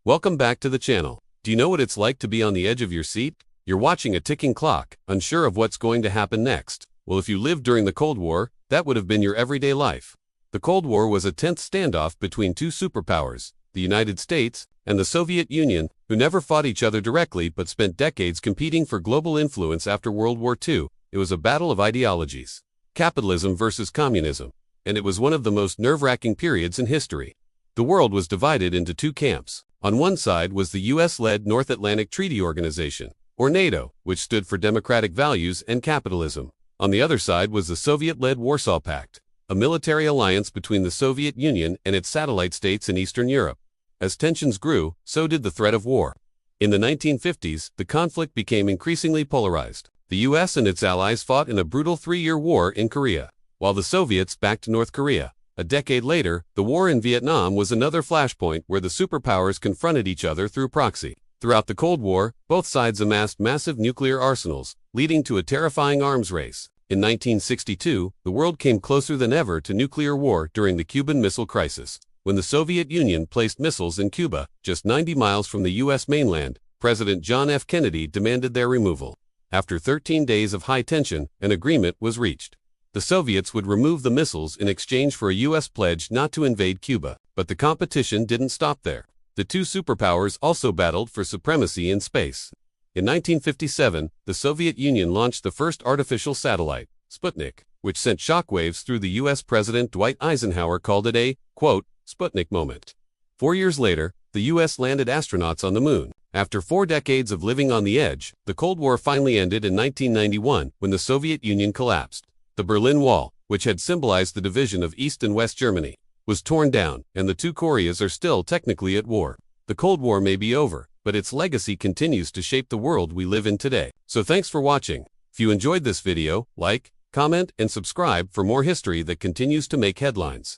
Welcome back to the channel. Do you know what it's like to be on the edge of your seat? You're watching a ticking clock, unsure of what's going to happen next. Well, if you lived during the Cold War, that would have been your everyday life. The Cold War was a tense standoff between two superpowers, the United States and the Soviet Union, who never fought each other directly but spent decades competing for global influence after World War II. It was a battle of ideologies, capitalism versus communism, and it was one of the most nerve-wracking periods in history. The world was divided into two camps. On one side was the US-led North Atlantic Treaty Organization, or NATO, which stood for democratic values and capitalism. On the other side was the Soviet-led Warsaw Pact, a military alliance between the Soviet Union and its satellite states in Eastern Europe. As tensions grew, so did the threat of war. In the 1950s, the conflict became increasingly polarized. The US and its allies fought in a brutal three-year war in Korea, while the Soviets backed North Korea. A decade later, the war in Vietnam was another flashpoint where the superpowers confronted each other through proxy. Throughout the Cold War, both sides amassed massive nuclear arsenals, leading to a terrifying arms race. In 1962, the world came closer than ever to nuclear war during the Cuban Missile Crisis. When the Soviet Union placed missiles in Cuba, just 90 miles from the U.S. mainland, President John F. Kennedy demanded their removal. After 13 days of high tension, an agreement was reached. The Soviets would remove the missiles in exchange for a U.S. pledge not to invade Cuba. But the competition didn't stop there. The two superpowers also battled for supremacy in space. In 1957, the Soviet Union launched the first artificial satellite, Sputnik, which sent shockwaves through the U.S. President Dwight Eisenhower called it a, quote, Sputnik moment. 4 years later, the U.S. landed astronauts on the moon. After 4 decades of living on the edge, the Cold War finally ended in 1991 when the Soviet Union collapsed. The Berlin Wall, which had symbolized the division of East and West Germany, was torn down, and the two Koreas are still technically at war. The Cold War may be over, but its legacy continues to shape the world we live in today. So thanks for watching. If you enjoyed this video, like, comment, and subscribe for more history that continues to make headlines.